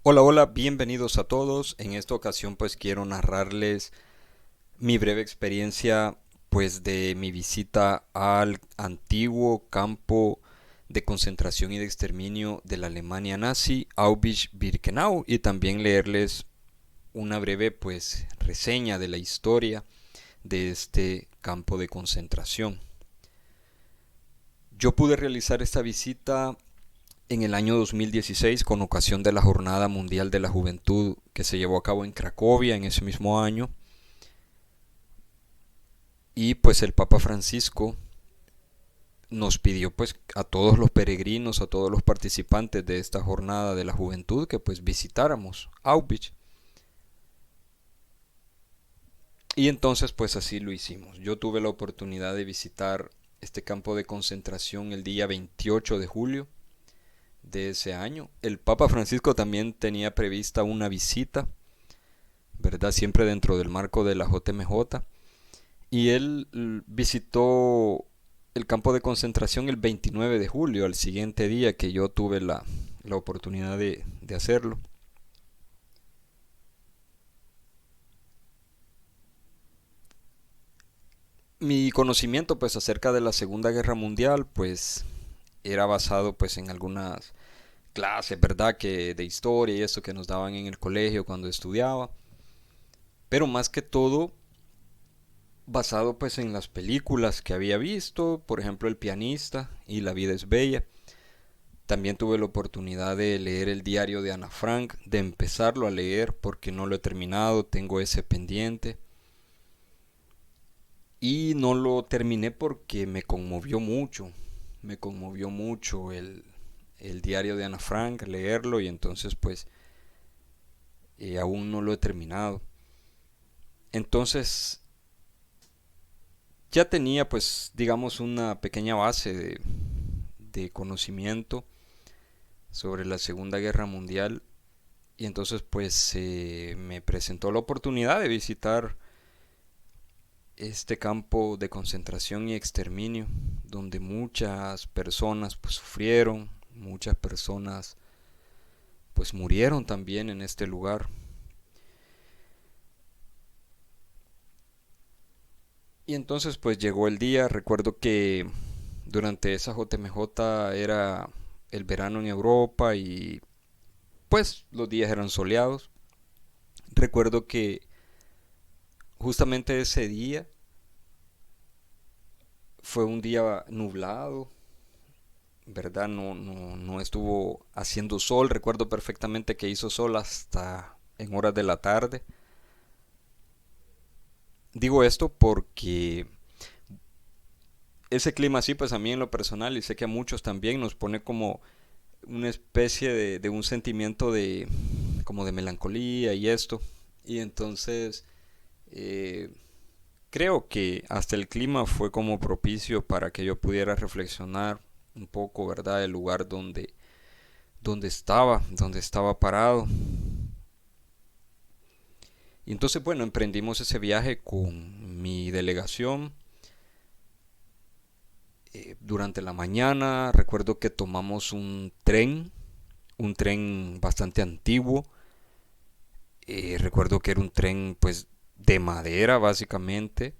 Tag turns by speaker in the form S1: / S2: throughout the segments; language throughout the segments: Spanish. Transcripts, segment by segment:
S1: Hola, hola, bienvenidos a todos. En esta ocasión pues quiero narrarles mi breve experiencia pues de mi visita al antiguo campo de concentración y de exterminio de la Alemania nazi, Auschwitz-Birkenau, y también leerles una breve pues reseña de la historia de este campo de concentración. Yo pude realizar esta visita en el año 2016 con ocasión de la Jornada Mundial de la Juventud que se llevó a cabo en Cracovia en ese mismo año, y pues el Papa Francisco nos pidió pues a todos los peregrinos, a todos los participantes de esta jornada de la juventud que pues visitáramos Auschwitz. Y entonces pues así lo hicimos. Yo tuve la oportunidad de visitar este campo de concentración el día 28 de julio de ese año. El Papa Francisco también tenía prevista una visita, ¿verdad? Siempre dentro del marco de la JMJ. Y él visitó el campo de concentración el 29 de julio, al siguiente día que yo tuve la oportunidad de hacerlo. Mi conocimiento pues acerca de la Segunda Guerra Mundial pues era basado pues en algunas clases, ¿verdad? Que de historia y eso que nos daban en el colegio cuando estudiaba, pero más que todo basado pues en las películas que había visto, por ejemplo El pianista y La vida es bella. También tuve la oportunidad de leer el diario de Ana Frank, de empezarlo a leer porque no lo he terminado, tengo ese pendiente. Y no lo terminé porque me conmovió mucho el diario de Ana Frank, leerlo, y entonces pues aún no lo he terminado. Entonces ya tenía pues digamos una pequeña base de conocimiento sobre la Segunda Guerra Mundial, y entonces pues me presentó la oportunidad de visitar este campo de concentración y exterminio donde muchas personas pues sufrieron, muchas personas pues murieron también en este lugar. Y entonces pues llegó el día. Recuerdo que durante esa JMJ era el verano en Europa y pues los días eran soleados. Recuerdo que justamente ese día fue un día nublado, ¿verdad? No estuvo haciendo sol. Recuerdo perfectamente que hizo sol hasta en horas de la tarde. Digo esto porque ese clima así, pues a mí en lo personal, y sé que a muchos también, nos pone como una especie de un sentimiento de como de melancolía y esto. Y entonces eh, creo que hasta el clima fue como propicio para que yo pudiera reflexionar un poco, ¿verdad? El lugar donde estaba parado. Y entonces, bueno, emprendimos ese viaje con mi delegación. Durante la mañana recuerdo que tomamos un tren bastante antiguo. Recuerdo que era un tren pues de madera básicamente.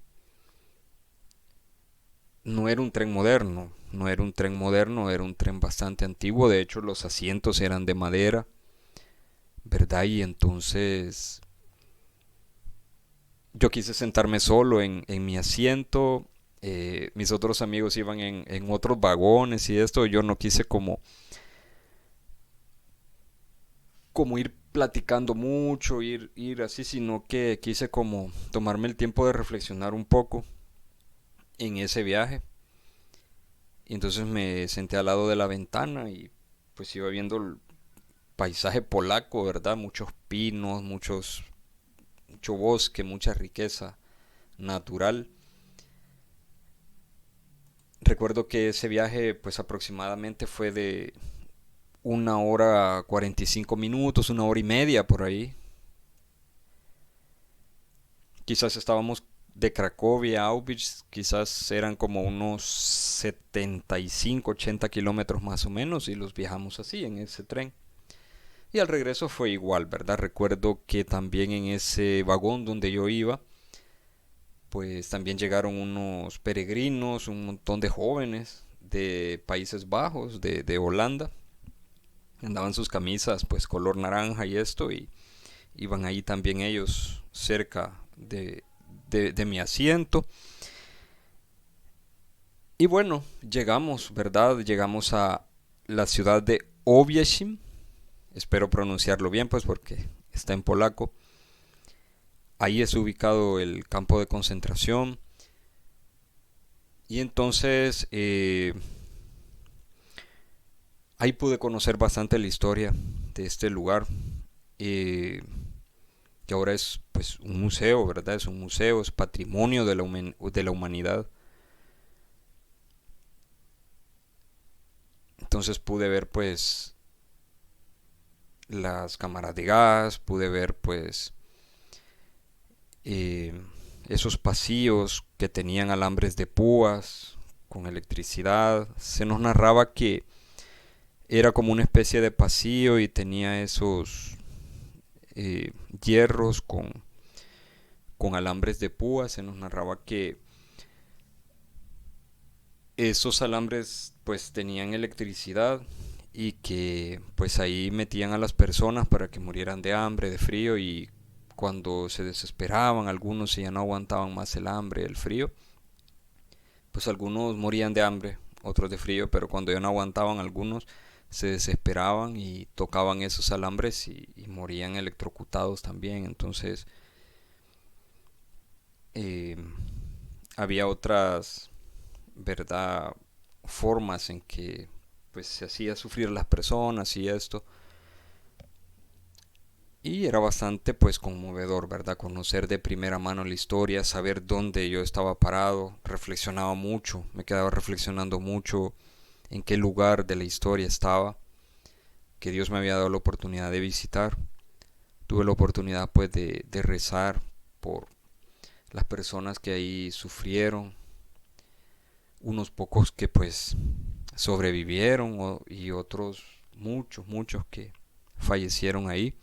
S1: No era un tren moderno, no era un tren moderno, era un tren bastante antiguo. De hecho, los asientos eran de madera, ¿verdad? Y entonces yo quise sentarme solo en mi asiento. Mis otros amigos iban en otros vagones y esto. Yo no quise como ir platicando mucho, ir así, sino que quise como tomarme el tiempo de reflexionar un poco en ese viaje. Y entonces me senté al lado de la ventana y pues iba viendo el paisaje polaco, ¿verdad? Muchos pinos, mucho bosque, mucha riqueza natural. Recuerdo que ese viaje pues aproximadamente fue de 1 hora 45 minutos, 1 hora y media por ahí. Quizás estábamos de Cracovia a Auschwitz, quizás eran como unos 75, 80 kilómetros más o menos, y los viajamos así en ese tren. Y al regreso fue igual, ¿verdad? Recuerdo que también en ese vagón donde yo iba, pues también llegaron unos peregrinos, un montón de jóvenes de Países Bajos, de Holanda. Andaban sus camisas pues color naranja y esto, y iban ahí también ellos cerca de mi asiento. Y bueno, llegamos, ¿verdad? Llegamos a la ciudad de Obieszym. Espero pronunciarlo bien, pues porque está en polaco. Ahí es ubicado el campo de concentración. Y entonces ahí pude conocer bastante la historia de este lugar. eh, que ahora es pues un museo, ¿verdad? Es un museo, es patrimonio de la humanidad. Entonces pude ver pues las cámaras de gas, pude ver pues eh, esos pasillos que tenían alambres de púas con electricidad. Se nos narraba que era como una especie de pasillo y tenía esos hierros con alambres de púas. Se nos narraba que esos alambres pues tenían electricidad y que pues ahí metían a las personas para que murieran de hambre, de frío, y cuando se desesperaban algunos y ya no aguantaban más el hambre, el frío, pues algunos morían de hambre, otros de frío, pero cuando ya no aguantaban algunos se desesperaban y tocaban esos alambres y morían electrocutados también. Entonces eh, había otras, ¿verdad?, formas en que pues se hacía sufrir a las personas y esto. Y era bastante pues conmovedor, ¿verdad? Conocer de primera mano la historia, saber dónde yo estaba parado. Reflexionaba mucho, me quedaba reflexionando mucho en qué lugar de la historia estaba, que Dios me había dado la oportunidad de visitar. Tuve la oportunidad pues de rezar por las personas que ahí sufrieron, unos pocos que pues sobrevivieron y otros muchos que fallecieron ahí.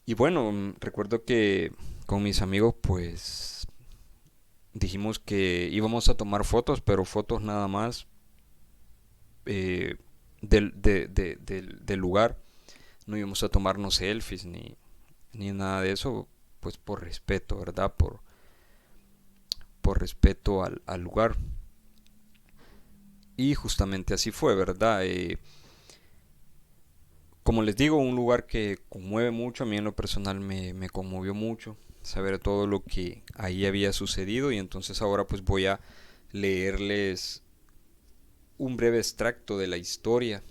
S1: Y bueno, recuerdo que con mis amigos pues dijimos que íbamos a tomar fotos, pero fotos nada más eh, del lugar. No íbamos a tomarnos selfies ni nada de eso, pues por respeto, ¿verdad? Por respeto al lugar. Y justamente así fue, ¿verdad? Como les digo, un lugar que conmueve mucho, a mí en lo personal me conmovió mucho saber todo lo que ahí había sucedido, y entonces ahora pues voy a leerles un breve extracto de la historia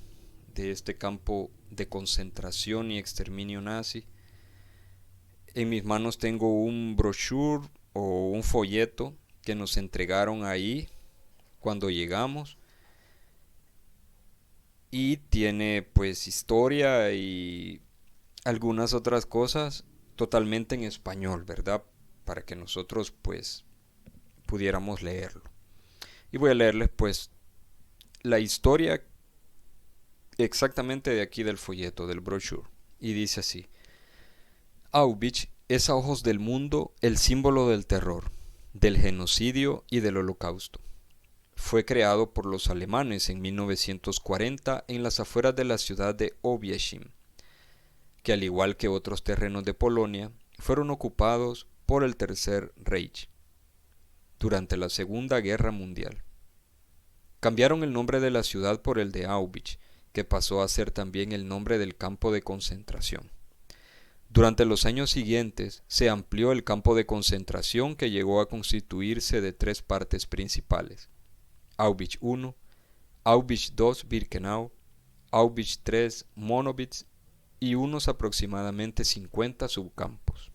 S1: de este campo de concentración y exterminio nazi. En mis manos tengo un brochure o un folleto que nos entregaron ahí cuando llegamos, y tiene pues historia y algunas otras cosas totalmente en español, ¿verdad? Para que nosotros pues pudiéramos leerlo. Y voy a leerles pues la historia exactamente de aquí del folleto, del brochure. Y dice así: Auschwitz es a ojos del mundo el símbolo del terror, del genocidio y del holocausto. Fue creado por los alemanes en 1940 en las afueras de la ciudad de Obieszym, que al igual que otros terrenos de Polonia, fueron ocupados por el Tercer Reich durante la Segunda Guerra Mundial. Cambiaron el nombre de la ciudad por el de Auschwitz, que pasó a ser también el nombre del campo de concentración. Durante los años siguientes se amplió el campo de concentración, que llegó a constituirse de tres partes principales: Auschwitz I, Auschwitz II Birkenau, Auschwitz III Monowitz, y unos aproximadamente 50 subcampos.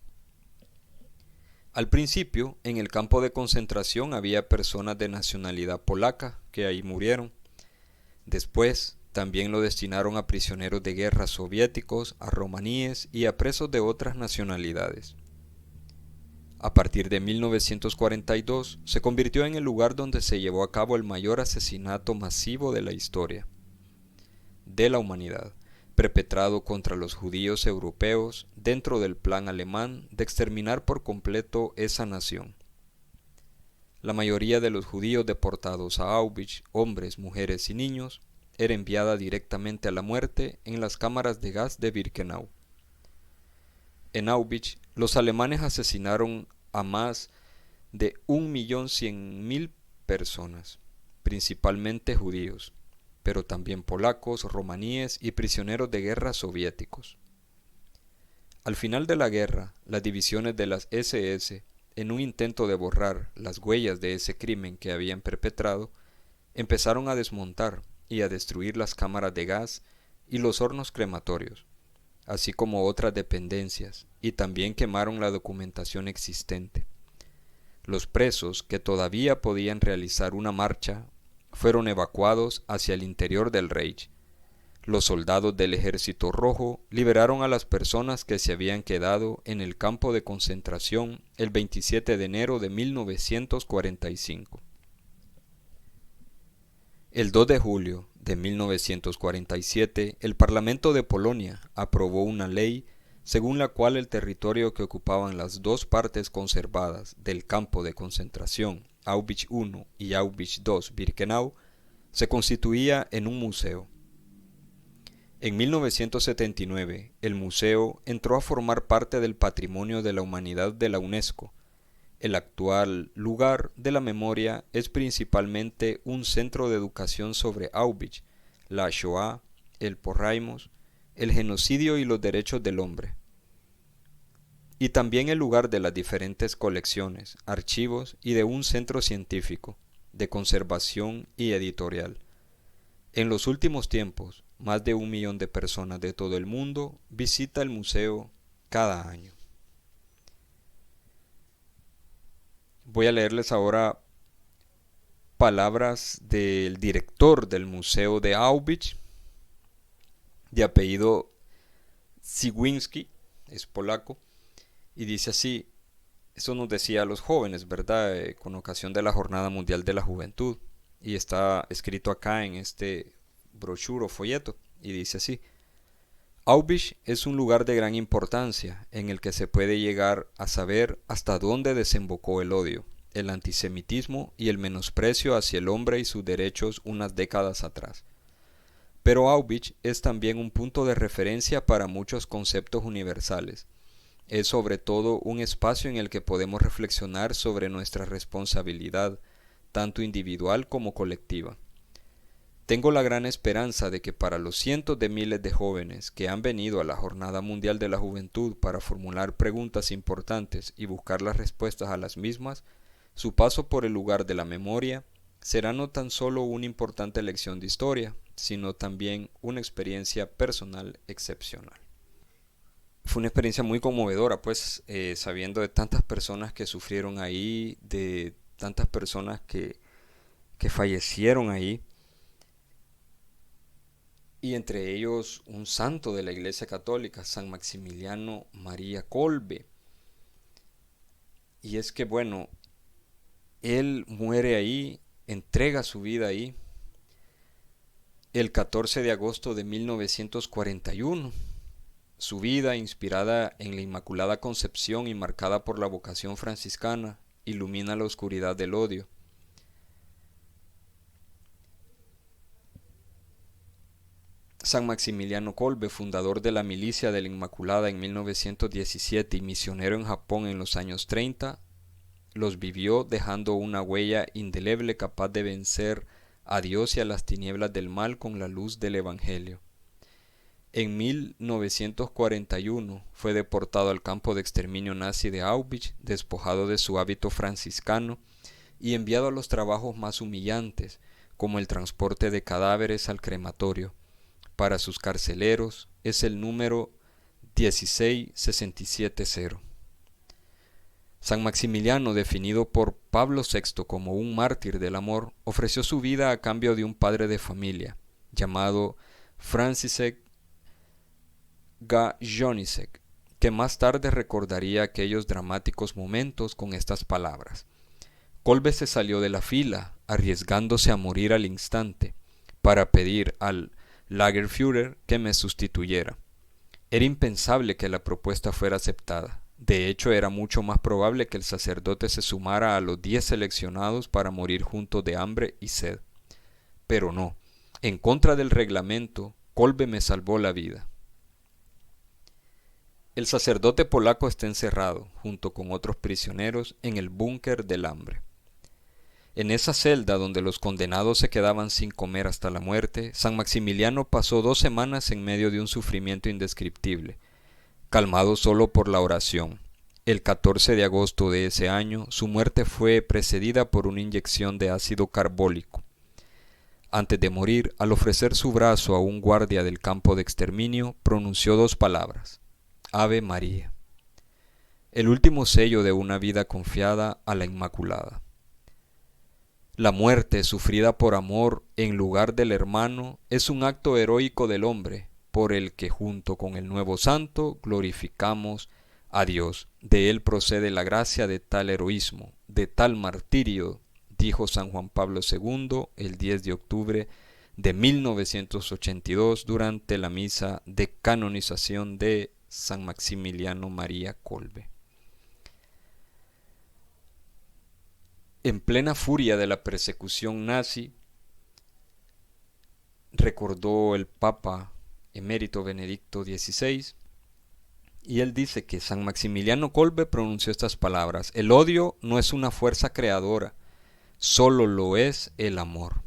S1: Al principio, en el campo de concentración había personas de nacionalidad polaca que ahí murieron. Después, también lo destinaron a prisioneros de guerra soviéticos, a romaníes y a presos de otras nacionalidades. A partir de 1942, se convirtió en el lugar donde se llevó a cabo el mayor asesinato masivo de la historia. de la humanidad, perpetrado contra los judíos europeos dentro del plan alemán de exterminar por completo esa nación. La mayoría de los judíos deportados a Auschwitz, hombres, mujeres y niños, era enviada directamente a la muerte en las cámaras de gas de Birkenau. En Auschwitz, los alemanes asesinaron a más de 1.100.000 personas, principalmente judíos, pero también polacos, romaníes y prisioneros de guerra soviéticos. Al final de la guerra, las divisiones de las SS, en un intento de borrar las huellas de ese crimen que habían perpetrado, empezaron a desmontar y a destruir las cámaras de gas y los hornos crematorios, así como otras dependencias, y también quemaron la documentación existente. Los presos que todavía podían realizar una marcha fueron evacuados hacia el interior del Reich. Los soldados del Ejército Rojo liberaron a las personas que se habían quedado en el campo de concentración el 27 de enero de 1945. El 2 de julio de 1947, el Parlamento de Polonia aprobó una ley según la cual el territorio que ocupaban las dos partes conservadas del campo de concentración, Auschwitz I y Auschwitz II Birkenau, se constituía en un museo. En 1979, el museo entró a formar parte del Patrimonio de la Humanidad de la UNESCO. El actual lugar de la memoria es principalmente un centro de educación sobre Auschwitz, la Shoah, el Porrajmos, el genocidio y los derechos del hombre. Y también el lugar de las diferentes colecciones, archivos y de un centro científico, de conservación y editorial. En los últimos tiempos, más de 1 millón de personas de todo el mundo visita el museo cada año. Voy a leerles ahora palabras del director del Museo de Auschwitz, de apellido Cywinski, es polaco, y dice así, eso nos decía a los jóvenes, ¿verdad? Con ocasión de la Jornada Mundial de la Juventud, y está escrito acá en este brochure o folleto, y dice así: Auschwitz es un lugar de gran importancia en el que se puede llegar a saber hasta dónde desembocó el odio, el antisemitismo y el menosprecio hacia el hombre y sus derechos unas décadas atrás. Pero Auschwitz es también un punto de referencia para muchos conceptos universales. Es sobre todo un espacio en el que podemos reflexionar sobre nuestra responsabilidad, tanto individual como colectiva. Tengo la gran esperanza de que para los cientos de miles de jóvenes que han venido a la Jornada Mundial de la Juventud para formular preguntas importantes y buscar las respuestas a las mismas, su paso por el lugar de la memoria será no tan solo una importante lección de historia, sino también una experiencia personal excepcional. Fue una experiencia muy conmovedora, pues, sabiendo de tantas personas que sufrieron ahí, de tantas personas que fallecieron ahí, y entre ellos un santo de la Iglesia Católica, San Maximiliano María Kolbe. Y es que, bueno, él muere ahí, entrega su vida ahí, el 14 de agosto de 1941. Su vida, inspirada en la Inmaculada Concepción y marcada por la vocación franciscana, ilumina la oscuridad del odio. San Maximiliano Kolbe, fundador de la Milicia de la Inmaculada en 1917 y misionero en Japón en los años 30, los vivió dejando una huella indeleble capaz de vencer a Dios y a las tinieblas del mal con la luz del Evangelio. En 1941 fue deportado al campo de exterminio nazi de Auschwitz, despojado de su hábito franciscano y enviado a los trabajos más humillantes, como el transporte de cadáveres al crematorio. Para sus carceleros es el número 16670. San Maximiliano, definido por Pablo VI como un mártir del amor, ofreció su vida a cambio de un padre de familia, llamado Franciszek Gajonisek, que más tarde recordaría aquellos dramáticos momentos con estas palabras: Kolbe se salió de la fila, arriesgándose a morir al instante, para pedir al Lagerführer que me sustituyera. Era impensable que la propuesta fuera aceptada. De hecho, era mucho más probable que el sacerdote se sumara a los 10 seleccionados para morir juntos de hambre y sed. Pero no, en contra del reglamento, Kolbe me salvó la vida. El sacerdote polaco está encerrado, junto con otros prisioneros, en el búnker del hambre. En esa celda donde los condenados se quedaban sin comer hasta la muerte, San Maximiliano pasó 2 semanas en medio de un sufrimiento indescriptible, calmado solo por la oración. El 14 de agosto de ese año, su muerte fue precedida por una inyección de ácido carbólico. Antes de morir, al ofrecer su brazo a un guardia del campo de exterminio, pronunció 2 palabras: Ave María. El último sello de una vida confiada a la Inmaculada. La muerte sufrida por amor en lugar del hermano es un acto heroico del hombre, por el que junto con el nuevo santo glorificamos a Dios. De él procede la gracia de tal heroísmo, de tal martirio, dijo San Juan Pablo II el 10 de octubre de 1982 durante la misa de canonización de San Maximiliano María Kolbe. En plena furia de la persecución nazi, recordó el Papa emérito Benedicto XVI, y él dice que San Maximiliano Kolbe pronunció estas palabras: el odio no es una fuerza creadora, solo lo es el amor.